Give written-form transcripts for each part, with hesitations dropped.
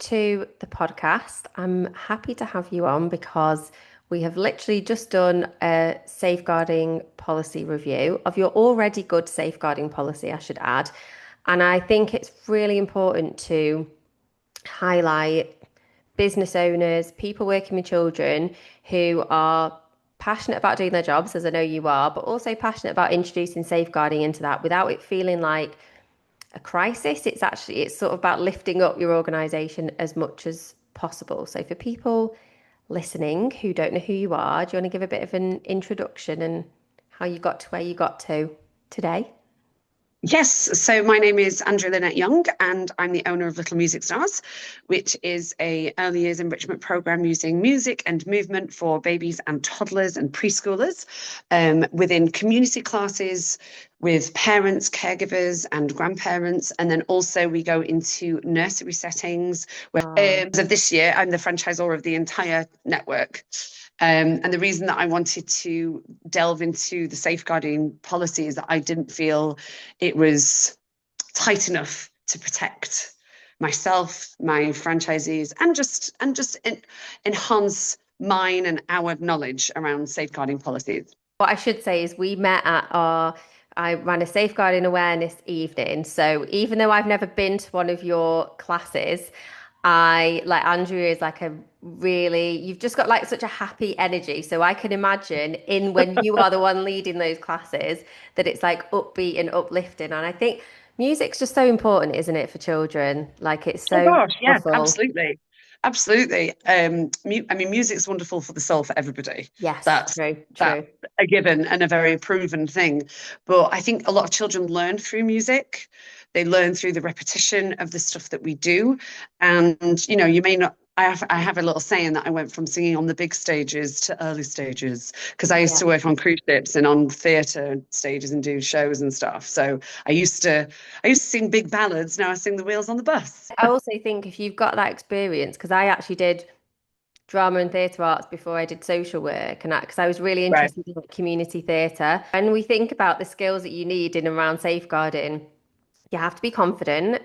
To the podcast. I'm happy to have you on because we have literally just done a safeguarding policy review of your already good safeguarding policy, I should add. And I think it's really important to highlight business owners, people working with children who are passionate about doing their jobs, as I know you are, but also passionate about introducing safeguarding into that without it feeling like a crisis. It's sort of about lifting up your organization as much as possible. So for people listening who don't know who you are, do you want to give a bit of an introduction and how you got to where you got to today? Yes, so my name is Andrea Young, and I'm the owner of Little Music Stars, which is a early years enrichment program using music and movement for babies and toddlers and preschoolers, within community classes with parents, caregivers, and grandparents, and then also we go into nursery settings. Where, Oh, as of this year, I'm the franchisor of the entire network. And the reason that I wanted to delve into the safeguarding policy is that I didn't feel it was tight enough to protect myself, my franchisees, and just enhance mine and our knowledge around safeguarding policies. what I should say is I ran a safeguarding awareness evening. So even though I've never been to one of your classes, I like Andrea is like a really, you've just got like such a happy energy. So I can imagine in when you are the one leading those classes that it's like upbeat and uplifting. And I think music's just so important, isn't it, for children? Like it's Oh so gosh, yeah, powerful. absolutely. Absolutely. I mean, music's wonderful for the soul for everybody. Yes, That's true, that's true. a given and a very proven thing. But I think a lot of children learn through music. They learn through the repetition of the stuff that we do. And you may not. I have a little saying that I went from singing on the big stages to early stages because I used Yeah. to work on cruise ships and on theatre stages and do shows and stuff. So I used to sing big ballads. Now I sing the wheels on the bus. I also think if you've got that experience, because I actually did drama and theatre arts before I did social work, and because I was really Right. interested in community theatre. And we think about the skills that you need in and around safeguarding. You have to be confident,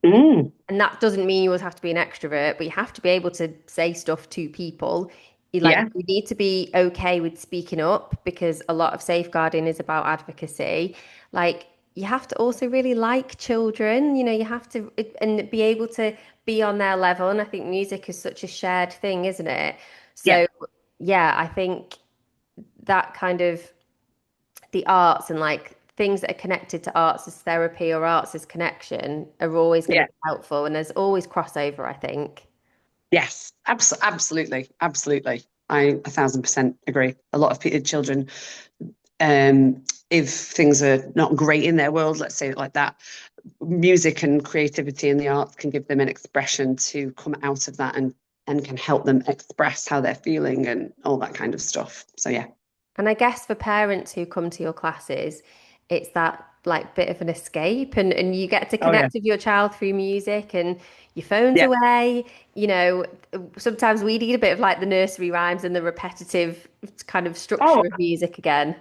Mm. and that doesn't mean you always have to be an extrovert, but you have to be able to say stuff to people. Yeah. You need to be okay with speaking up because a lot of safeguarding is about advocacy. Like you have to also really like children, you have to and be able to be on their level. And I think music is such a shared thing, isn't it? Yeah. So yeah, I think that kind of the arts and like things that are connected to arts as therapy or arts as connection are always going to Yeah. be helpful. And there's always crossover, I think. Yes. Absolutely. Absolutely. I 1,000% agree. A lot of children, if things are not great in their world, let's say it like that, music and creativity and the arts can give them an expression to come out of that and can help them express how they're feeling and all that kind of stuff. So yeah. And I guess for parents who come to your classes, it's that like bit of an escape and you get to Oh yeah. connect with your child through music and your phone's Yeah. away. Sometimes we need a bit of like the nursery rhymes and the repetitive kind of structure Oh, of music again.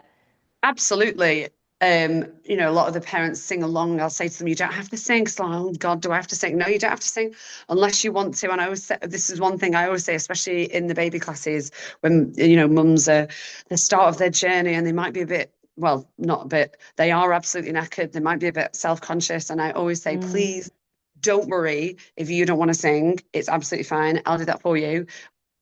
absolutely. A lot of the parents sing along. I'll say to them, you don't have to sing. So, oh God, do I have to sing? No, you don't have to sing unless you want to. And I always say, this is one thing I always say, especially in the baby classes, when, mums are the start of their journey and they might be a bit, well, not a bit, they are absolutely knackered. They might be a bit self-conscious. And I always say, Mm. please don't worry if you don't want to sing. It's absolutely fine. I'll do that for you.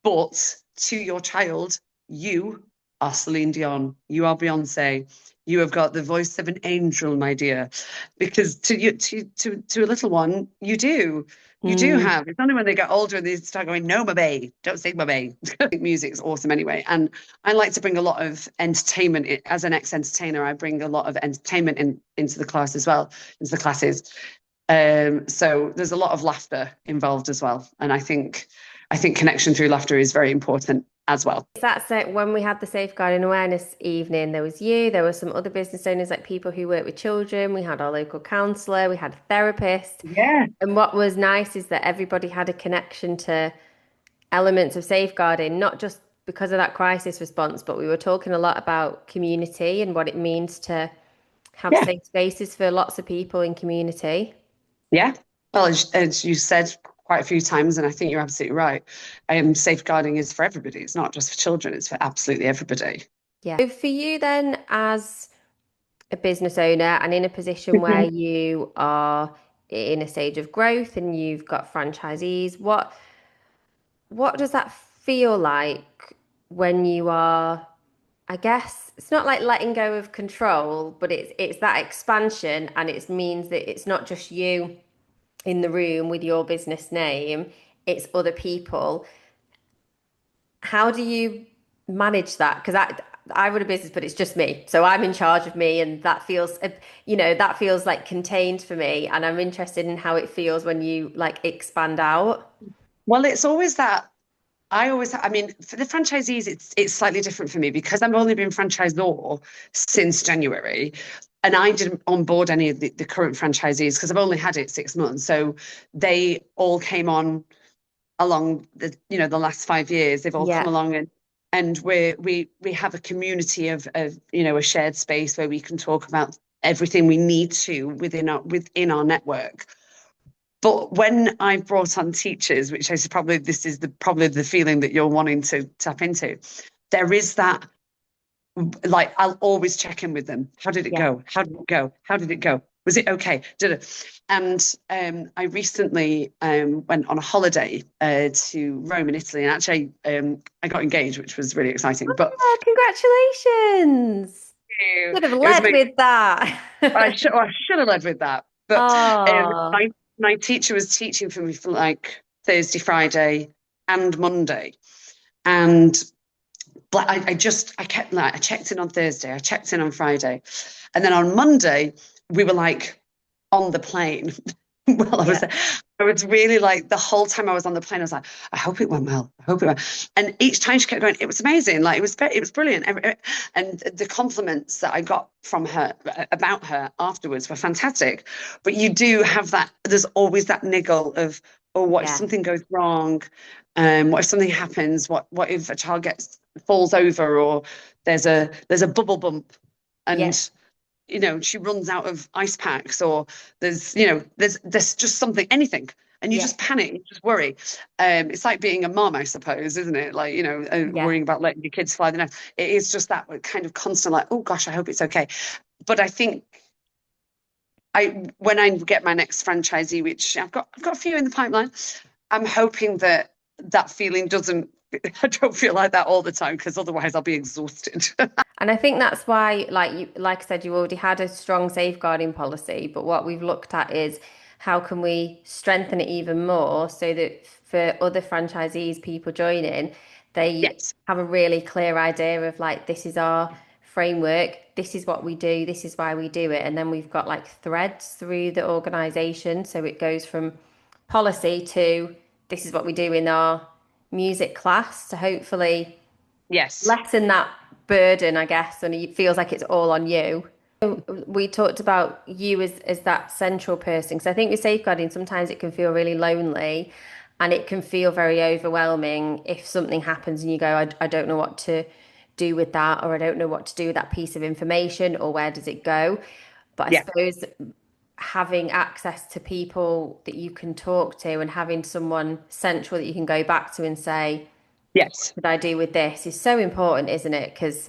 But to your child, you are Celine Dion, you are Beyonce, you have got the voice of an angel, my dear. Because to you, to a little one, you do Mm. have. It's only when they get older and they start going, "No, my babe, don't sing, my babe." I think music's awesome anyway, and I like to bring a lot of entertainment as an ex-entertainer. I bring a lot of entertainment into the class as well, into the classes. So there's a lot of laughter involved as well, and I think connection through laughter is very important as well. That's it. When we had the safeguarding awareness evening, there was you, there were some other business owners, like people who work with children. We had our local counsellor, we had a therapist. Yeah, And what was nice is that everybody had a connection to elements of safeguarding, not just because of that crisis response, but we were talking a lot about community and what it means to have yeah, safe spaces for lots of people in community. yeah. Well, as you said quite a few times, and I think you're absolutely right. Safeguarding is for everybody. It's not just for children, it's for absolutely everybody. Yeah. So for you then, as a business owner and in a position where Mhm. you are in a stage of growth and you've got franchisees, what does that feel like when you are, I guess it's not like letting go of control, but it's that expansion and it means that it's not just you in the room with your business name, it's other people. How do you manage that? Because I run a business, but it's just me. So I'm in charge of me, and that feels, that feels like contained for me. And I'm interested in how it feels when you like expand out. Well, it's always that I mean, for the franchisees, it's slightly different for me because I've only been franchisor since January, and I didn't onboard any of the current franchisees because I've only had it 6 months. So they all came on along the last 5 years. They've all come Yeah, along, and we have a community of a shared space where we can talk about everything we need to within our network. But when I brought on teachers, which is probably this is probably the feeling that you're wanting to tap into, there is that, like, I'll always check in with them. How did it yeah, go? How did it go? How did it go? Was it okay? Did it? And I recently went on a holiday to Rome in Italy, and actually I got engaged, which was really exciting. But oh, congratulations. Could have it was led amazing. with that. I should have led with that. But Oh, my teacher was teaching for me for like Thursday, Friday, and Monday. And I kept like I checked in on Thursday, I checked in on Friday, and then on Monday we were like on the plane. Well, yeah, I was really like the whole time I was on the plane, I was like, I hope it went well. I hope it went. And each time she kept going, it was amazing. Like it was brilliant. And the compliments that I got from her about her afterwards were fantastic. But you do have that. There's always that niggle of, oh, what if yeah, something goes wrong? What if something happens? What if a child falls over, or there's a bubble bump, yeah, and she runs out of ice packs, or there's just something, anything, and you yeah, just panic, you just worry. It's like being a mom, I suppose, isn't it? Like, yeah. worrying about letting your kids fly the nest. It is just that kind of constant, like, oh gosh, I hope it's okay. But I think when I get my next franchisee, which I've got a few in the pipeline, I'm hoping that that feeling doesn't. I don't feel like that all the time because otherwise I'll be exhausted. And I think that's why, like I said, you already had a strong safeguarding policy, but what we've looked at is how can we strengthen it even more so that for other franchisees, people joining, they Yes, have a really clear idea of like, this is our framework, this is what we do, this is why we do it. And then we've got like threads through the organization. So it goes from policy to this is what we do in our music class to hopefully yes, lessen that burden, I guess, and it feels like it's all on you. We talked about you as that central person. So I think with safeguarding, sometimes it can feel really lonely and it can feel very overwhelming if something happens and you go, I don't know what to do with that, or I don't know what to do with that piece of information, or where does it go? But I yeah, suppose having access to people that you can talk to and having someone central that you can go back to and say, yes, what I do with this is so important, isn't it? Because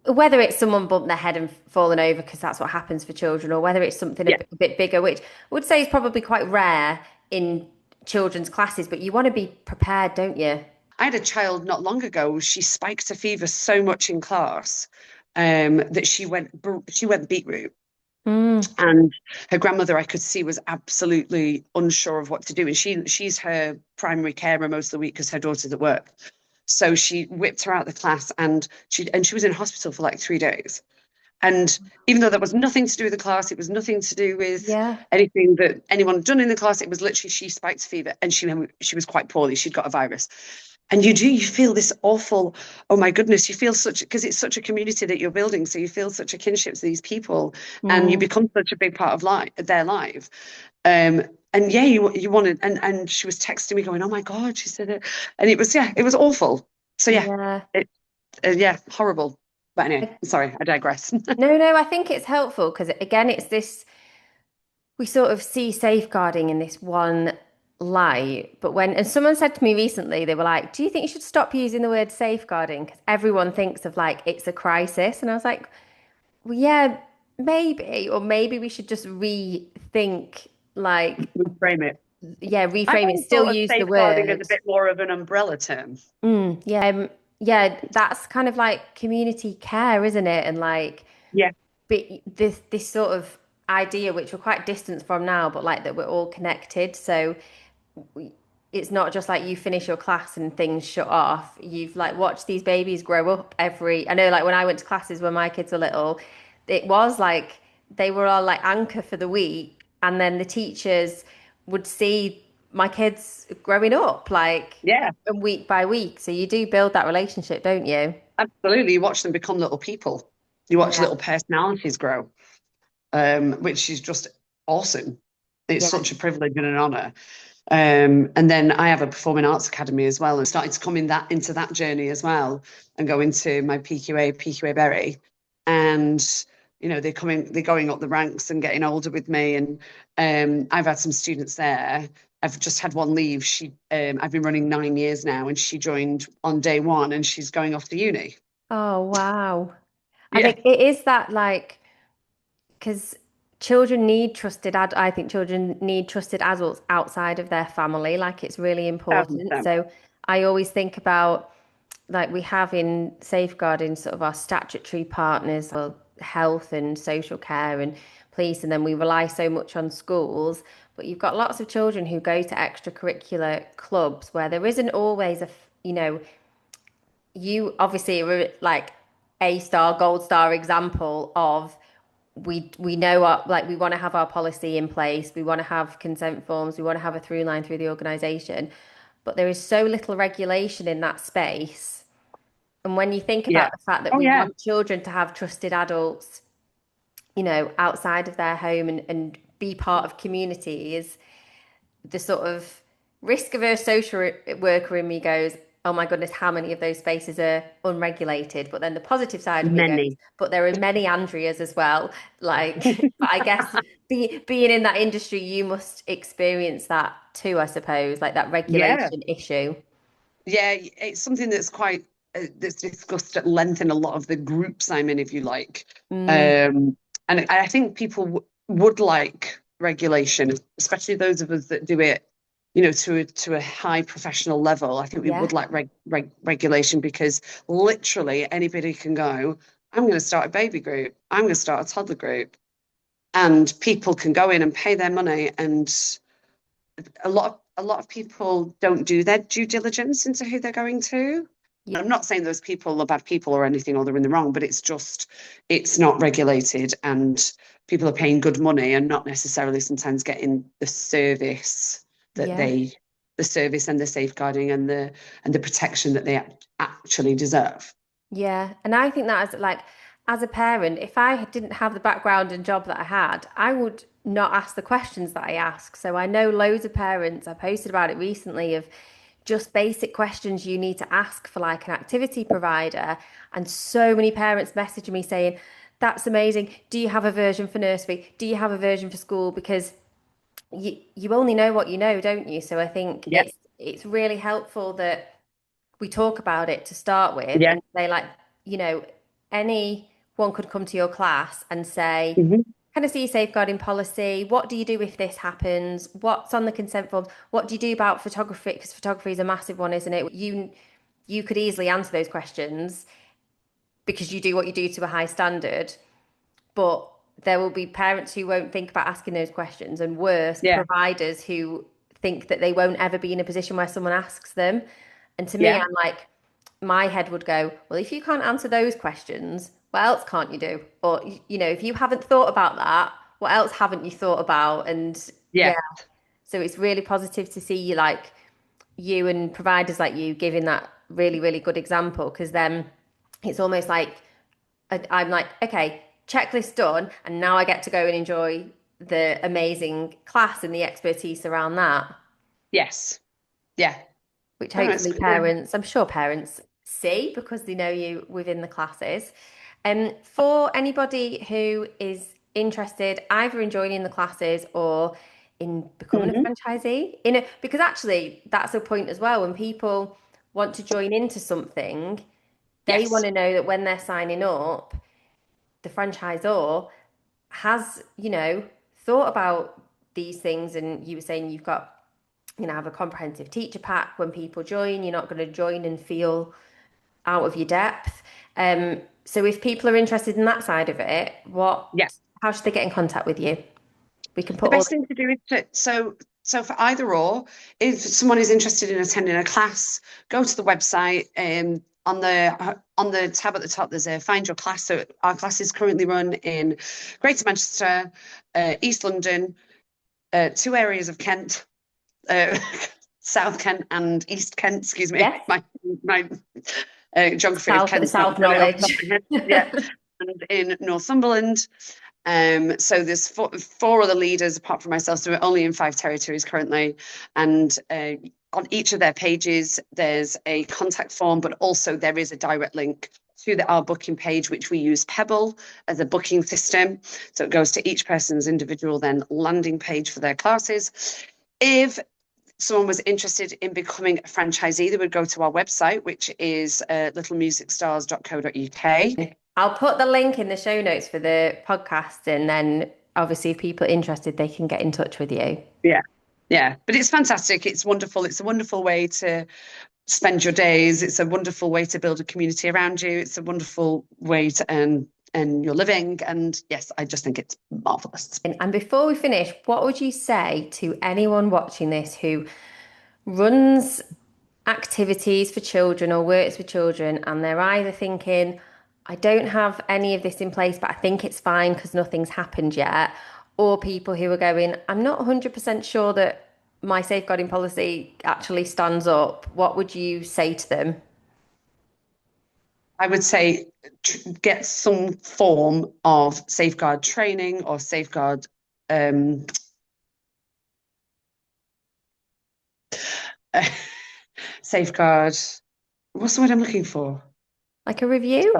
whether it's someone bumped their head and fallen over, because that's what happens for children, or whether it's something yeah. a bit bigger, which I would say is probably quite rare in children's classes, but you want to be prepared, don't you? I had a child not long ago. She spiked a fever so much in class that she went beetroot, Mm, and her grandmother, I could see, was absolutely unsure of what to do. And she's her primary carer most of the week because her daughter's at work. So she whipped her out of the class, and she was in hospital for like 3 days. And even though that was nothing to do with the class, it was nothing to do with yeah, anything that anyone had done in the class. It was literally she spiked fever, and she was quite poorly. She'd got a virus. And you feel this awful, oh my goodness, you feel such, because it's such a community that you're building. So you feel such a kinship to these people, and you mm, become such a big part of their life. Um, and yeah, you wanted, and she was texting me going, oh my God, she said it. And it was awful. So yeah, yeah. it, yeah, horrible. But anyway, sorry, I digress. No, no, I think it's helpful because again, it's this, we sort of see safeguarding in this one. light, but and someone said to me recently, they were like, "Do you think you should stop using the word safeguarding? Because everyone thinks of like it's a crisis." And I was like, "Well, yeah, maybe, or maybe we should just rethink, like, Reframe it. yeah, I've reframe it. always Still thought of use the safeguarding as a word." bit more of an umbrella term. Yeah, yeah, that's kind of like community care, isn't it? And like, Yeah, this sort of idea, which we're quite distant from now, but like that we're all connected. So it's not just like you finish your class and things shut off. You've like watched these babies grow up I know like when I went to classes when my kids were little, it was like they were all like anchor for the week. And then the teachers would see my kids growing up like yeah, and week by week. So you do build that relationship, don't you? absolutely. You watch them become little people. You watch Yeah. little personalities grow, which is just awesome. It's Yeah. such a privilege and an honor. And then I have a performing arts academy as well, and started to come in that into that journey as well, and go into my PQA Berry, and they're going up the ranks and getting older with me, and I've had some students there. I've just had one leave. I've been running 9 years now, and she joined on day one, and she's going off to uni. Oh, wow. I Yeah, think it is that like because children need I think children need trusted adults outside of their family. Like it's really important. 1000%. So I always think about like we have in safeguarding sort of our statutory partners, well, health and social care and police, and then we rely so much on schools. But you've got lots of children who go to extracurricular clubs where there isn't always you obviously are like a star, gold star example of we know our like we want to have our policy in place, we want to have consent forms, we want to have a through line through the organization, but there is so little regulation in that space. And when you think Yeah. about the fact that Oh we yeah. want children to have trusted adults, outside of their home and be part of communities, the sort of risk averse social worker in me goes, oh my goodness, how many of those spaces are unregulated? But then the positive side of me goes, Many. but there are many Andreas as well. Like, but I guess being in that industry, you must experience that too, I suppose, like that Yeah. regulation issue. Yeah, it's something that's quite that's discussed at length in a lot of the groups I'm in, if you like. Mm, And I think people would like regulation, especially those of us that do it, to a high professional level. I think we would yeah, like regulation because literally anybody can go, I'm going to start a baby group, I'm going to start a toddler group, and people can go in and pay their money, and a lot of people don't do their due diligence into who they're going to. yeah, I'm not saying those people are bad people or anything or they're in the wrong, but it's not regulated, and people are paying good money and not necessarily sometimes getting that yeah. the service and the safeguarding and the protection that they actually deserve. Yeah, and I think that as a parent, if I didn't have the background and job that I had, I would not ask the questions that I ask. So I know loads of parents, I posted about it recently, of just basic questions you need to ask for like an activity provider. And so many parents message me saying, that's amazing. Do you have a version for nursery? Do you have a version for school? Because you only know what you know, don't you? So I think Yeah, it's really helpful that we talk about it to start with yeah, and say like, you know, anyone could come to your class and say, hmm can I see your safeguarding policy? What do you do if this happens? What's on the consent form? What do you do about photography? Because photography is a massive one, isn't it? You could easily answer those questions because you do what you do to a high standard, but there will be parents who won't think about asking those questions, and worse, yeah, providers who think that they won't ever be in a position where someone asks them. And to me, yeah, I'm like, my head would go, well, if you can't answer those questions, what else can't you do? Or, if you haven't thought about that, what else haven't you thought about? And yeah, yeah, so it's really positive to see you and providers like you giving that really, really good example because then it's almost like I'm like, okay, checklist done, and now I get to go and enjoy the amazing class and the expertise around that, yes, yeah. which Oh, it's hopefully cool. I'm sure parents see because they know you within the classes. For anybody who is interested either in joining the classes or in becoming a Hmm. franchisee? Because actually that's a point as well. When people want to join into something, they want Yes. to know that when they're signing up, the franchisor has, thought about these things. And you were saying you've got, have a comprehensive teacher pack when people join. You're not going to join and feel out of your depth. So if people are interested in that side of it, Yeah. how should they get in contact with you? We can The put all best thing to do is so for either or, if someone is interested in attending a class, go to the website. On the tab at the top, there's a find your class. So our class is currently run in Greater Manchester, East London, two areas of Kent, uh, South Kent and East Kent. Excuse me, yes, my geography of South Kent's not South got it off the top knowledge. of my head. Yeah, and in Northumberland. So there's four other leaders apart from myself, so we're only in 5 territories currently. And on each of their pages, there's a contact form, but also there is a direct link to our booking page, which we use Pebble as a booking system. So it goes to each person's individual then landing page for their classes. If someone was interested in becoming a franchisee, they would go to our website, which is littlemusicstars.co.uk. I'll put the link in the show notes for the podcast, and then obviously if people are interested, they can get in touch with you. Yeah. Yeah, but it's fantastic. It's wonderful. It's a wonderful way to spend your days. It's a wonderful way to build a community around you. It's a wonderful way to earn your living. And yes, I just think it's marvelous. And before we finish, what would you say to anyone watching this who runs activities for children or works with children, and they're either thinking, I don't have any of this in place, but I think it's fine because nothing's happened yet, or people who are going, I'm not 100% sure that my safeguarding policy actually stands up? What would you say to them? I would say get some form of safeguard training or um, safeguard. What's the word I'm looking for? Like a review?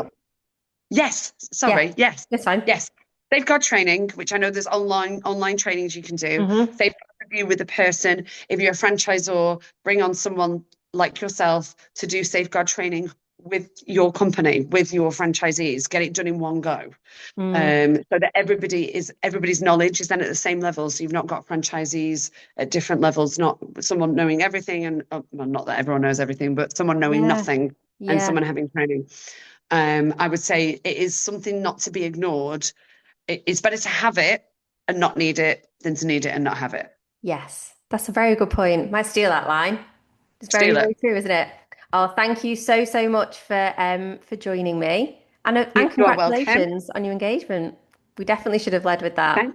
Yes, Yeah, sorry. Yes, that's fine. yes. Safeguard training, which I know there's online trainings you can do. Hmm. Safeguard review with the person. If you're a franchisor, bring on someone like yourself to do safeguard training with your company, with your franchisees. Get it done in one go, Mm, so that everybody's knowledge is then at the same level. So you've not got franchisees at different levels, not someone knowing everything, and well, not that everyone knows everything, but someone knowing yeah, nothing and yeah, someone having training. I would say it is something not to be ignored. It's better to have it and not need it than to need it and not have it. yes. That's a very good point. Might steal that line. It's very, Steal very it. true, isn't it? Oh, thank you so, so much for joining me. And You are welcome. congratulations on your engagement. We definitely should have led with that. Thank